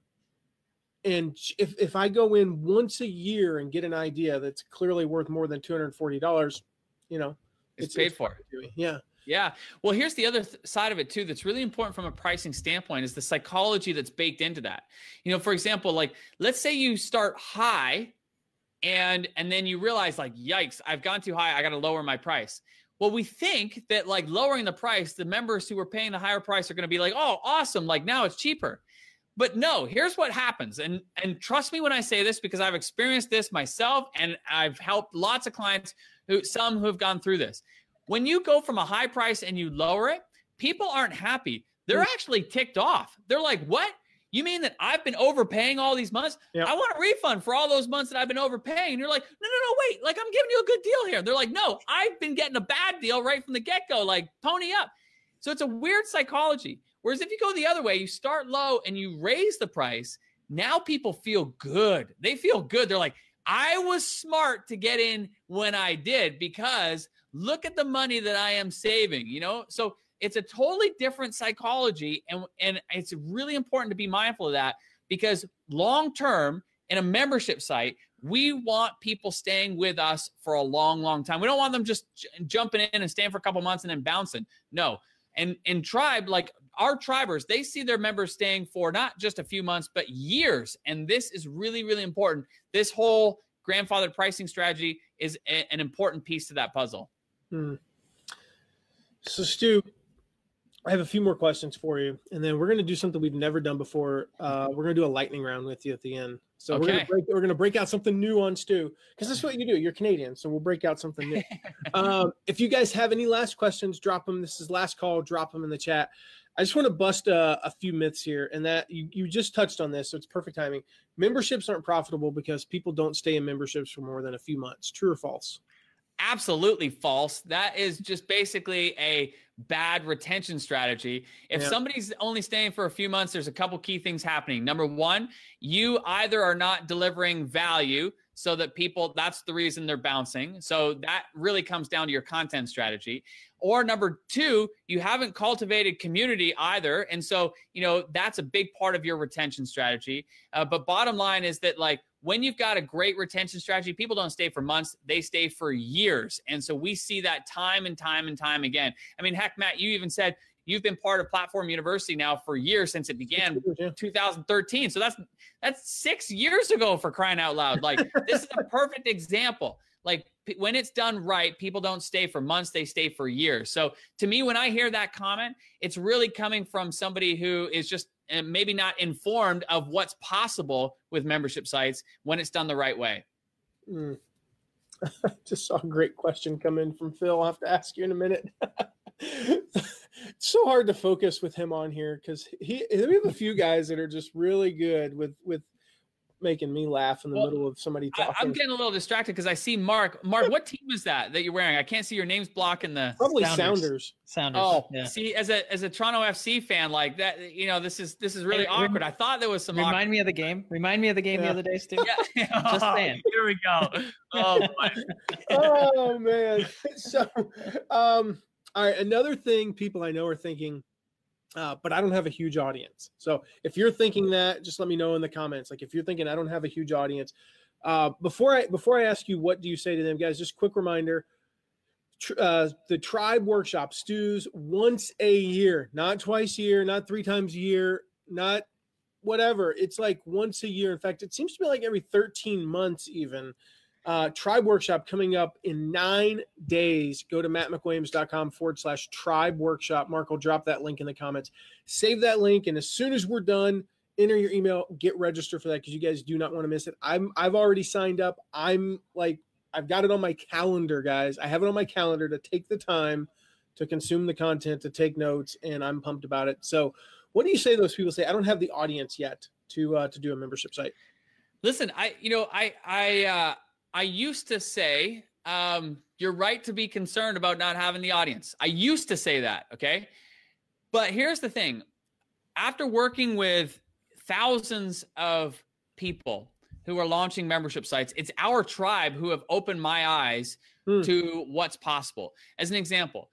S1: And if I go in once a year and get an idea that's clearly worth more than $240, you know,
S2: it's paid for.
S1: Yeah.
S2: Yeah. Well, here's the other side of it too that's really important from a pricing standpoint, is the psychology that's baked into that. You know, for example, like let's say you start high and then you realize like, yikes, I've gone too high. I got to lower my price. Well, we think that like lowering the price, the members who are paying the higher price are going to be like, oh, awesome. Like now it's cheaper. But no, here's what happens. And trust me when I say this, because I've experienced this myself and I've helped lots of clients some who have gone through this. When you go from a high price and you lower it, people aren't happy. They're actually ticked off. They're like, what? You mean that I've been overpaying all these months? Yep. I want a refund for all those months that I've been overpaying. And you're like, no, wait. Like, I'm giving you a good deal here. They're like, no, I've been getting a bad deal right from the get-go. Like, pony up. So it's a weird psychology. Whereas if you go the other way, you start low and you raise the price, now people feel good. They feel good. They're like, I was smart to get in when I did, because look at the money that I am saving, you know? So it's a totally different psychology. And it's really important to be mindful of that, because long-term in a membership site, we want people staying with us for a long, long time. We don't want them just jumping in and staying for a couple months and then bouncing. No. And in Tribe, like our Tribers, they see their members staying for not just a few months, but years. And this is really, really important. This whole grandfathered pricing strategy is an important piece to that puzzle.
S1: So Stu, I have a few more questions for you, and then we're going to do something we've never done before. We're going to do a lightning round with you at the end. So
S2: okay.
S1: we're going to break out something new on Stu, because that's what you do. You're Canadian, so we'll break out something new. If you guys have any last questions, drop them. This is last call. Drop them in the chat. I just want to bust a few myths here, and that you just touched on this, so it's perfect timing. Memberships aren't profitable because people don't stay in memberships for more than a few months. True or false?
S2: Absolutely false. That is just basically a bad retention strategy. If somebody's only staying for a few months, there's a couple key things happening. Number one, you either are not delivering value so that people, that's the reason they're bouncing. So that really comes down to your content strategy. Or number two, you haven't cultivated community either. And so, that's a big part of your retention strategy. But bottom line is that, like, when you've got a great retention strategy, people don't stay for months, they stay for years. And so we see that time and time and time again. I mean, heck, Matt, you even said you've been part of Platform University now for years, since it began 2013. So that's 6 years ago, for crying out loud. Like, this is a perfect example. Like, when it's done right, people don't stay for months, they stay for years. So to me, when I hear that comment, it's really coming from somebody who is just maybe not informed of what's possible with membership sites when it's done the right way.
S1: Just saw a great question come in from Phil. I'll have to ask you in a minute. It's so hard to focus with him on here, because we have a few guys that are just really good with making me laugh in the middle of somebody talking.
S2: I'm getting a little distracted because I see Mark. Mark, what team is that you're wearing? I can't see your name's blocking the.
S1: Probably Sounders.
S2: Oh, yeah. See, as a Toronto FC fan, like that, this is really awkward. I thought there was some.
S3: Remind me of the game the other day, Stu.
S2: Yeah.
S3: Just saying.
S2: Here we go. Oh boy.
S1: Oh man. So, all right. Another thing people I know are thinking. But I don't have a huge audience. So if you're thinking that, just let me know in the comments. Like, if you're thinking I don't have a huge audience, before I ask you, what do you say to them, guys? Just quick reminder: the Tribe Workshop, Stu's once a year, not twice a year, not 3 times a year, not whatever. It's like once a year. In fact, it seems to be like every 13 months even. Tribe Workshop coming up in 9 days. Go to mattmcwilliams.com/Tribe Workshop. Mark will drop that link in the comments. Save that link, and as soon as we're done, enter your email, get registered for that, because you guys do not want to miss it. I've already signed up. I've got it on my calendar, guys. I have it on my calendar to take the time to consume the content, to take notes, and I'm pumped about it. So what do you say to those people say, I don't have the audience yet to do a membership site?
S2: Listen, I used to say, you're right to be concerned about not having the audience. I used to say that, okay? But here's the thing. After working with thousands of people who are launching membership sites, it's our tribe who have opened my eyes to what's possible. As an example,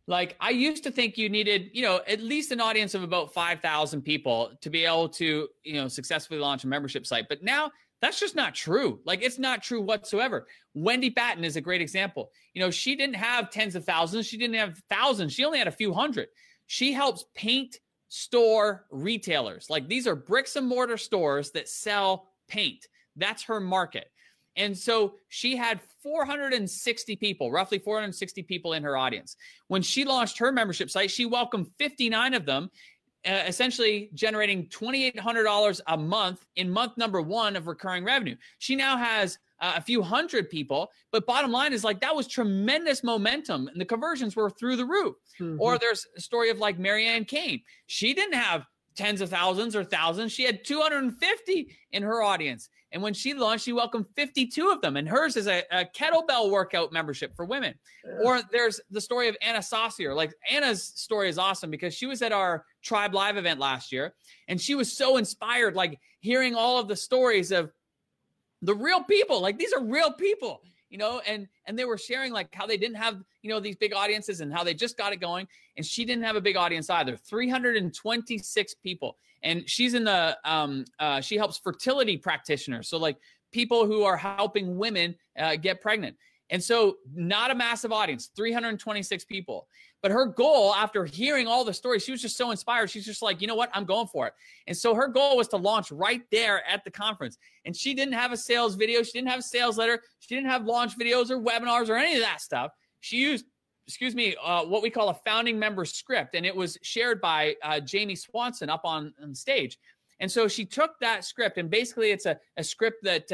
S2: like, I used to think you needed, at least an audience of about 5,000 people to be able to, successfully launch a membership site. But now, that's just not true. Like, it's not true whatsoever. Wendy Batten is a great example. She didn't have tens of thousands. She didn't have thousands. She only had a few hundred. She helps paint store retailers. Like, these are bricks and mortar stores that sell paint. That's her market. And so she had 460 people, roughly 460 people in her audience. When she launched her membership site, she welcomed 59 of them, essentially generating $2,800 a month in month number 1 of recurring revenue. She now has a few hundred people, but bottom line is, like, that was tremendous momentum, and the conversions were through the roof. Or there's a story of, like, Marianne Kane. She didn't have tens of thousands or thousands. She had 250 in her audience. And when she launched, she welcomed 52 of them. And hers is a kettlebell workout membership for women. Or there's the story of Anna Saucier. Like, Anna's story is awesome because she was at our Tribe Live event last year. And she was so inspired, like, hearing all of the stories of the real people. Like, these are real people. you know, and they were sharing like how they didn't have, you know, these big audiences and how they just got it going. And she didn't have a big audience either. 326 people. And she's in the, she helps fertility practitioners. So like people who are helping women get pregnant. And so not a massive audience, 326 people. But her goal, after hearing all the stories, she was just so inspired. She's just like, you know what? I'm going for it. And so her goal was to launch right there at the conference. And she didn't have a sales video. She didn't have a sales letter. She didn't have launch videos or webinars or any of that stuff. She used, what we call a founding member script. And it was shared by Jamie Swanson up on stage. And so she took that script, and basically it's a script that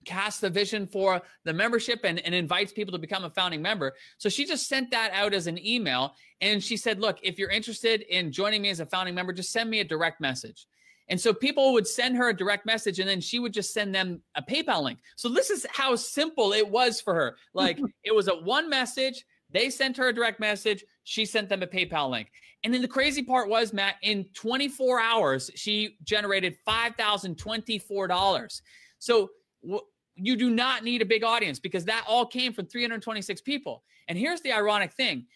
S2: casts the vision for the membership and invites people to become a founding member. So she just sent that out as an email. And she said, look, if you're interested in joining me as a founding member, just send me a direct message. And so people would send her a direct message, and then she would just send them a PayPal link. So this is how simple it was for her. Like it was a one message. They sent her a direct message. She sent them a PayPal link. And then the crazy part was, Matt, in 24 hours, she generated $5,024. So you do not need a big audience, because that all came from 326 people. And here's the ironic thing.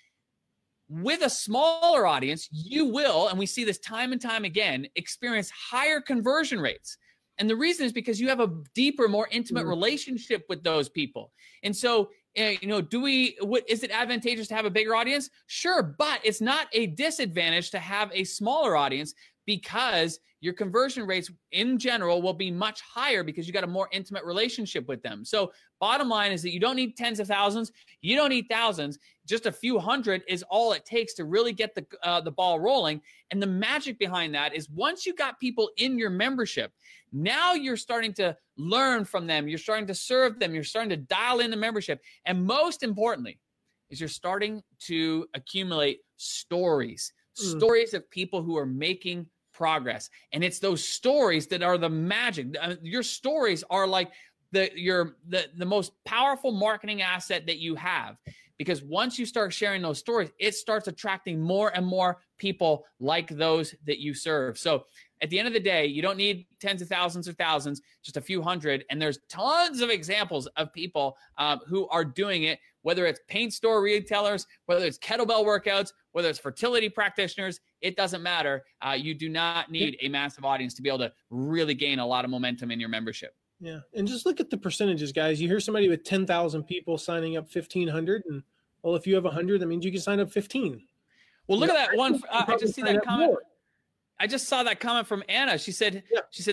S2: With a smaller audience, you will, and we see this time and time again, experience higher conversion rates. And the reason is because you have a deeper, more intimate relationship with those people. And so, you know, is it advantageous to have a bigger audience? Sure, but it's not a disadvantage to have a smaller audience, because your conversion rates in general will be much higher because you got a more intimate relationship with them. So bottom line is that you don't need tens of thousands. You don't need thousands. Just a few hundred is all it takes to really get the ball rolling. And the magic behind that is once you got people in your membership, now you're starting to learn from them. You're starting to serve them. You're starting to dial in the membership. And most importantly is you're starting to accumulate stories of people who are making progress. And it's those stories that are the magic. Your stories are like the most powerful marketing asset that you have, because once you start sharing those stories, it starts attracting more and more people like those that you serve. So at the end of the day, you don't need tens of thousands or thousands, just a few hundred. And there's tons of examples of people who are doing it, whether it's paint store retailers, whether it's kettlebell workouts, whether it's fertility practitioners, it doesn't matter. You do not need a massive audience to be able to really gain a lot of momentum in your membership.
S1: Yeah. And just look at the percentages, guys. You hear somebody with 10,000 people signing up 1,500. And well, if you have 100, that means you can sign up 15.
S2: Well, look at that one. I just see that comment. I just saw that comment from Anna. She said,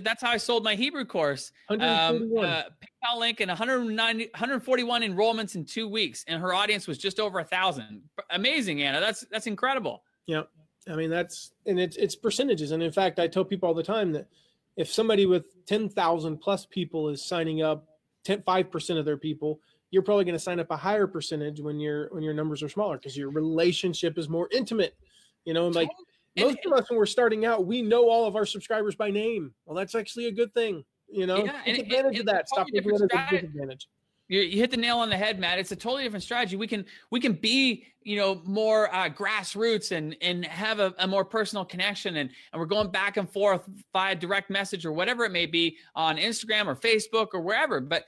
S2: that's how I sold my Hebrew course. PayPal link and 141 enrollments in 2 weeks. And her audience was just over 1,000. Amazing, Anna. That's incredible.
S1: Yeah. I mean, it's percentages. And in fact, I tell people all the time that if somebody with 10,000 plus people is signing up 5% of their people, you're probably going to sign up a higher percentage when your numbers are smaller, because your relationship is more intimate, you know, and like most of us, when we're starting out, we know all of our subscribers by name. Well, that's actually a good thing, you know, take advantage of that. Stop looking at it as a disadvantage.
S2: You hit the nail on the head, Matt. It's a totally different strategy. We can be, you know, more grassroots and have a more personal connection. And we're going back and forth via direct message or whatever it may be on Instagram or Facebook or wherever. But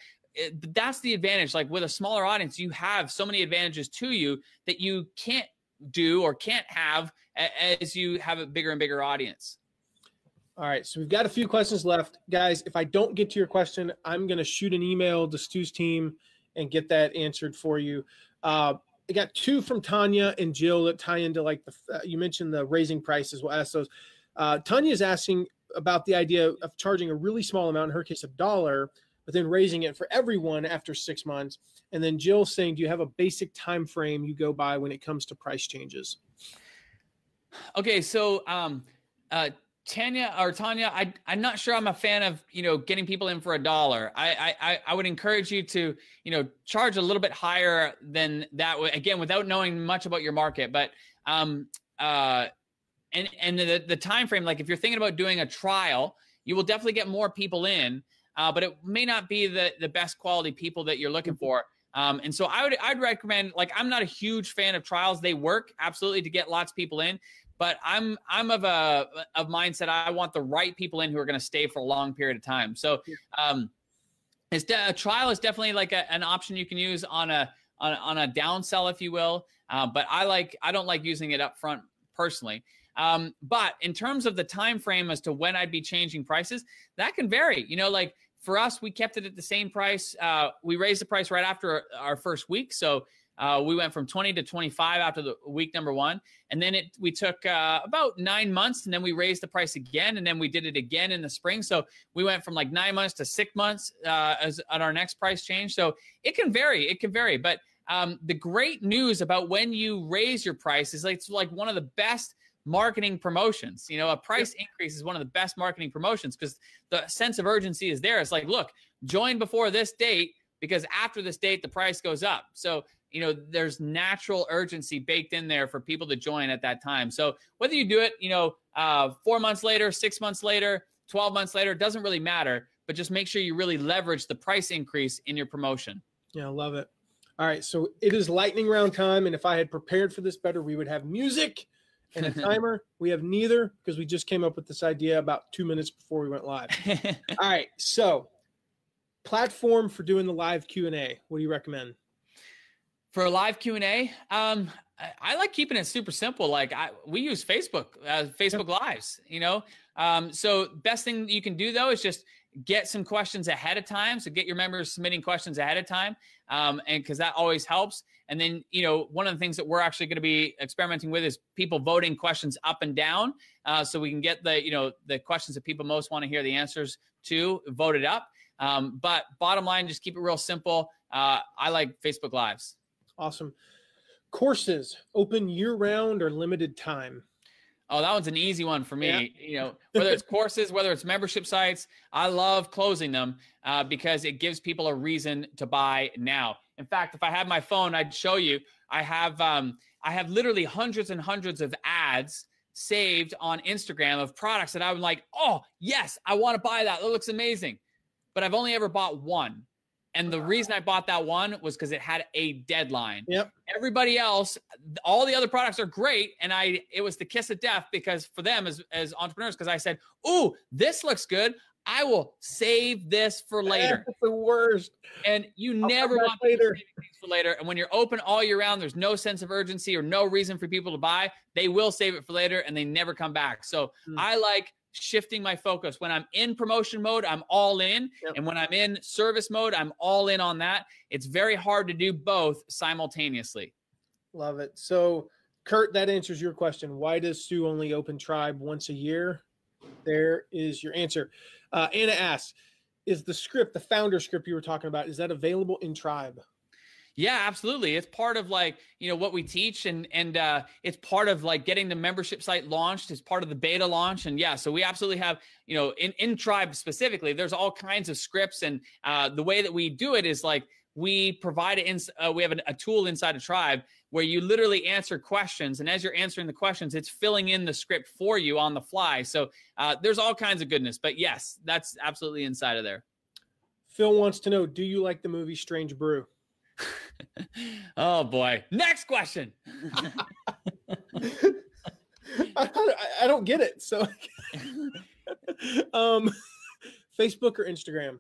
S2: that's the advantage. Like with a smaller audience, you have so many advantages to you that you can't do or can't have as you have a bigger and bigger audience.
S1: All right, so we've got a few questions left. Guys, if I don't get to your question, I'm going to shoot an email to Stu's team and get that answered for you. I got two from Tanya and Jill that tie into like you mentioned the raising prices. We'll ask those. Tanya is asking about the idea of charging a really small amount, in her case $1, but then raising it for everyone after 6 months. And then Jill saying, do you have a basic time frame you go by when it comes to price changes?
S2: Okay, so Tanya, I'm not sure I'm a fan of, you know, getting people in for $1. I would encourage you to, you know, charge a little bit higher than that, again, without knowing much about your market. But and the time frame, like if you're thinking about doing a trial, you will definitely get more people in, but it may not be the best quality people that you're looking for. And so I'd recommend, like, I'm not a huge fan of trials. They work absolutely to get lots of people in, but I'm of mindset. I want the right people in who are going to stay for a long period of time. So, A trial is definitely like an option you can use on a down sell, if you will. But I don't like using it up front personally. But in terms of the time frame as to when I'd be changing prices, that can vary. You know, like for us, we kept it at the same price. We raised the price right after our first week. So we went from 20 to 25 after the week number 1. And then we took about 9 months, and then we raised the price again. And then we did it again in the spring. So we went from like 9 months to 6 months as on our next price change. So it can vary. It can vary. But the great news about when you raise your price is it's like one of the best marketing promotions. You know, a price increase is one of the best marketing promotions because the sense of urgency is there. It's like, look, join before this date because after this date, the price goes up. So, you know, there's natural urgency baked in there for people to join at that time. So whether you do it, you know, 4 months later, 6 months later, 12 months later, it doesn't really matter, but just make sure you really leverage the price increase in your promotion.
S1: Yeah, I love it. All right. So it is lightning round time. And if I had prepared for this better, we would have music and a timer. We have neither because we just came up with this idea about 2 minutes before we went live. All right. So platform for doing the live Q&A. What do you recommend?
S2: For a live Q&A, I like keeping it super simple. Like we use Facebook Lives, you know? So best thing you can do though is just get some questions ahead of time. So get your members submitting questions ahead of time. And because that always helps. And then, you know, one of the things that we're actually going to be experimenting with is people voting questions up and down. So we can get the questions that people most want to hear the answers to voted up. But bottom line, just keep it real simple. I like Facebook Lives.
S1: Awesome. Courses open year round or limited time?
S2: Oh, that one's an easy one for me. Yeah. You know, whether it's courses, whether it's membership sites, I love closing them because it gives people a reason to buy now. In fact, if I had my phone, I'd show you. I have literally hundreds and hundreds of ads saved on Instagram of products that I would like, oh, yes, I want to buy that. That looks amazing. But I've only ever bought one. And the reason I bought that one was because it had a deadline.
S1: Yep.
S2: Everybody else, all the other products are great. And it was the kiss of death because for them as entrepreneurs, because I said, ooh, this looks good. I will save this for later.
S1: That's the worst.
S2: And you never want to save things for later. And when you're open all year round, there's no sense of urgency or no reason for people to buy. They will save it for later and they never come back. So I like shifting my focus. When I'm in promotion mode, I'm all in. Yep. And when I'm in service mode, I'm all in on that. It's very hard to do both simultaneously.
S1: Love it. So Kurt, that answers your question. Why does Stu only open Tribe once a year? There is your answer. Anna asks, is the script, the founder script you were talking about, is that available in Tribe?
S2: Yeah, absolutely. It's part of like, you know, what we teach and it's part of like getting the membership site launched. It's part of the beta launch. And yeah, so we absolutely have, you know, in Tribe specifically, there's all kinds of scripts. And the way that we do it is like we provide we have a tool inside of Tribe where you literally answer questions. And as you're answering the questions, it's filling in the script for you on the fly. So there's all kinds of goodness. But yes, that's absolutely inside of there.
S1: Phil wants to know, do you like the movie Strange Brew?
S2: Oh boy. Next question.
S1: I don't get it. So Facebook or Instagram?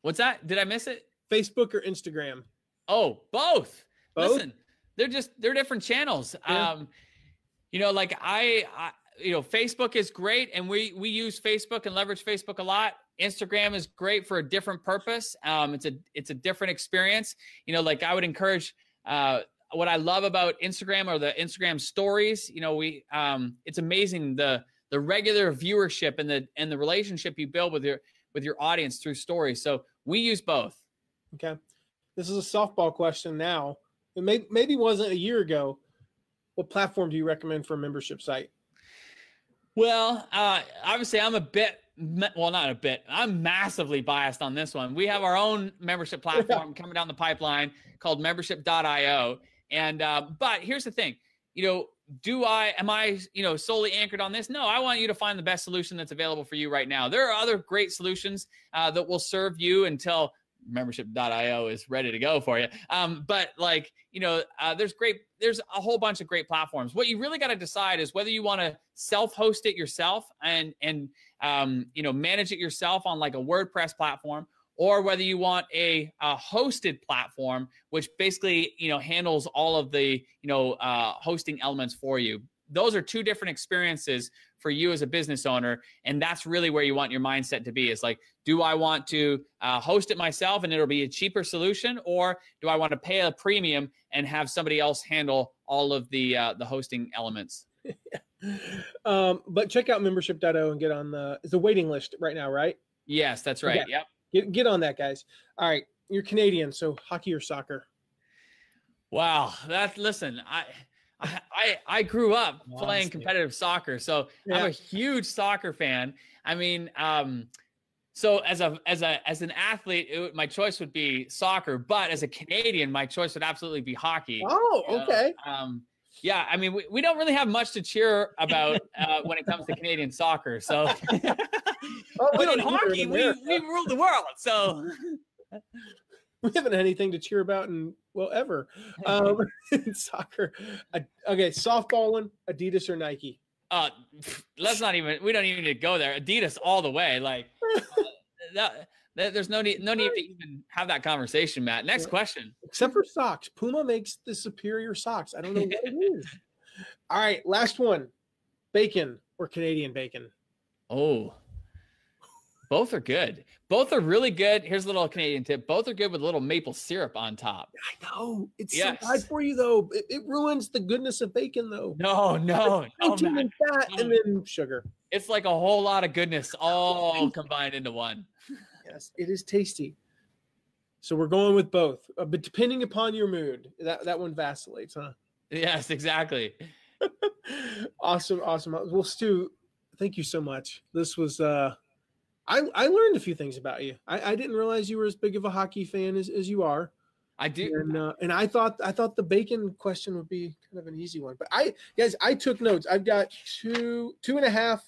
S2: What's that? Did I miss it?
S1: Facebook or Instagram?
S2: Oh, both.
S1: Both?
S2: Listen, they're different channels.
S1: Yeah.
S2: You know, like you know, Facebook is great and we use Facebook and leverage Facebook a lot. Instagram is great for a different purpose. It's a different experience. You know, like I would encourage, what I love about Instagram are the Instagram stories. You know, it's amazing the regular viewership and the relationship you build with your audience through stories. So we use both.
S1: Okay. This is a softball question now. It maybe wasn't a year ago. What platform do you recommend for a membership site?
S2: Well, obviously I'm I'm massively biased on this one. We have our own membership platform coming down the pipeline called membership.io. And, but here's the thing, you know, am I, you know, solely anchored on this? No, I want you to find the best solution that's available for you right now. There are other great solutions that will serve you until membership.io is ready to go for you. But like, there's a whole bunch of great platforms. What you really got to decide is whether you want to self-host it yourself and manage it yourself on like a WordPress platform, or whether you want a hosted platform, which basically, handles all of the, hosting elements for you. Those are two different experiences for you as a business owner. And that's really where you want your mindset to be, is like, do I want to host it myself and it'll be a cheaper solution? Or do I want to pay a premium and have somebody else handle all of the hosting elements?
S1: But check out membership.io and get on the waiting list right now, right?
S2: Yes, that's right.
S1: Okay.
S2: Yep.
S1: Get on that, guys. All right. You're Canadian, so hockey or soccer?
S2: Wow. Listen, I grew up playing competitive soccer, so I'm a huge soccer fan. I mean, so as an athlete, my choice would be soccer, but as a Canadian, my choice would absolutely be hockey.
S1: Oh, okay.
S2: Yeah, I mean, we don't really have much to cheer about when it comes to Canadian soccer. So, but in hockey, we rule the world. So.
S1: We haven't had anything to cheer about ever. In soccer. Okay, softballing, Adidas or Nike?
S2: We don't even need to go there. Adidas all the way. Like, there's no need to even have that conversation, Matt. Next question.
S1: Except for socks. Puma makes the superior socks. I don't know what it is. All right, last one. Bacon or Canadian bacon?
S2: Oh, both are good. Both are really good. Here's a little Canadian tip. Both are good with a little maple syrup on top.
S1: I know. It's so bad for you, though. It ruins the goodness of bacon, though.
S2: No.
S1: Protein and fat and then sugar.
S2: It's like a whole lot of goodness all combined into one.
S1: Yes, it is tasty. So we're going with both. But depending upon your mood, that one vacillates, huh?
S2: Yes, exactly.
S1: Awesome. Well, Stu, thank you so much. This was I learned a few things about you. I didn't realize you were as big of a hockey fan as you are.
S2: I do.
S1: And I thought the bacon question would be kind of an easy one. But I took notes. I've got 2.5,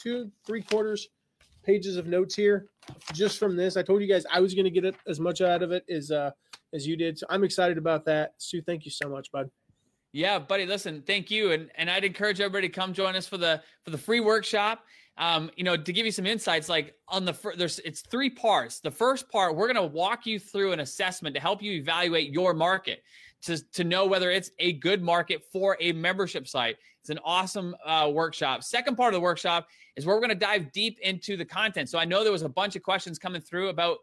S1: 3/4 pages of notes here just from this. I told you guys I was going to get as much out of it as you did. So I'm excited about that. Stu, thank you so much, bud.
S2: Yeah, buddy, listen, thank you. And I'd encourage everybody to come join us for the free workshop. To give you some insights, like it's 3 parts. The first part, we're going to walk you through an assessment to help you evaluate your market to know whether it's a good market for a membership site. It's an awesome workshop. Second part of the workshop is where we're going to dive deep into the content. So I know there was a bunch of questions coming through about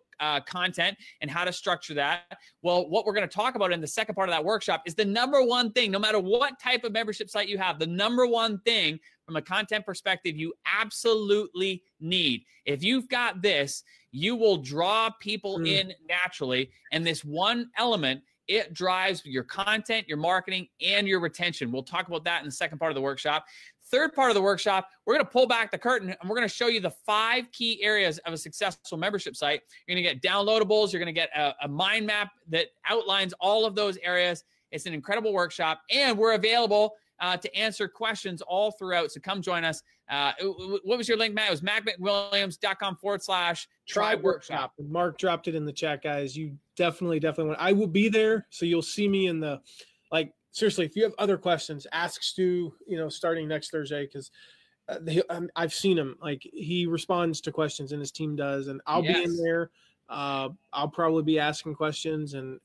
S2: content and how to structure that. Well, what we're going to talk about in the second part of that workshop is the number one thing, no matter what type of membership site you have, the number one thing from a content perspective you absolutely need. If you've got this, you will draw people in naturally. And this one element, it drives your content, your marketing, and your retention. We'll talk about that in the second part of the workshop. Third part of the workshop, we're going to pull back the curtain and we're going to show you the 5 key areas of a successful membership site. You're going to get downloadables. You're going to get a mind map that outlines all of those areas. It's an incredible workshop, and we're available to answer questions all throughout. So come join us. What was your link, Matt? It was MacMcWilliams.com/tribe workshop.
S1: Mark dropped it in the chat, guys. You definitely want. I will be there, so you'll see me in the seriously, if you have other questions, ask Stu, starting next Thursday, because I've seen him. He responds to questions, and his team does, and I'll be in there. I'll probably be asking questions and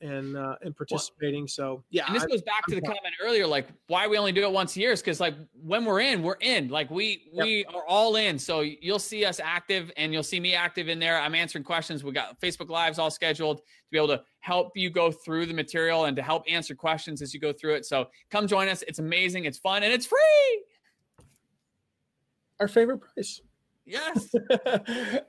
S1: participating. So yeah.
S2: And this goes back to the comment earlier, why we only do it once a year is because when we're in. We are all in. So you'll see us active, and you'll see me active in there. I'm answering questions. We got Facebook Lives all scheduled to be able to help you go through the material and to help answer questions as you go through it. So come join us. It's amazing. It's fun, and it's free.
S1: Our favorite price.
S2: Yes.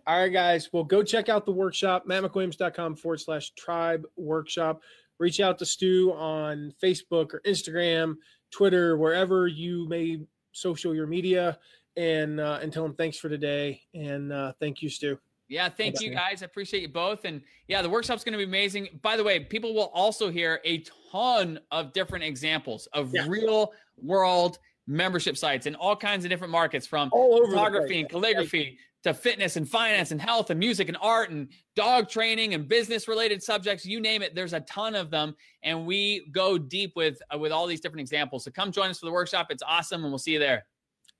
S1: All right, guys. Well, go check out the workshop, mattmcwilliams.com/tribe workshop. Reach out to Stu on Facebook or Instagram, Twitter, wherever you may social your media, and tell him thanks for today. And thank you, Stu.
S2: Yeah, thank you, guys. I appreciate you both. And yeah, the workshop's going to be amazing. By the way, people will also hear a ton of different examples of real world membership sites in all kinds of different markets, from
S1: all over
S2: photography and calligraphy to fitness and finance and health and music and art and dog training and business related subjects, you name it. There's a ton of them. And we go deep with all these different examples. So come join us for the workshop. It's awesome. And we'll see you there.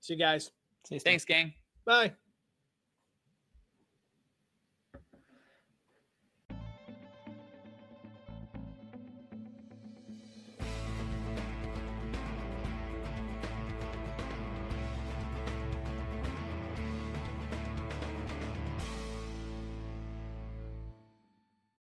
S1: See you guys.
S2: Thanks, gang.
S1: Bye.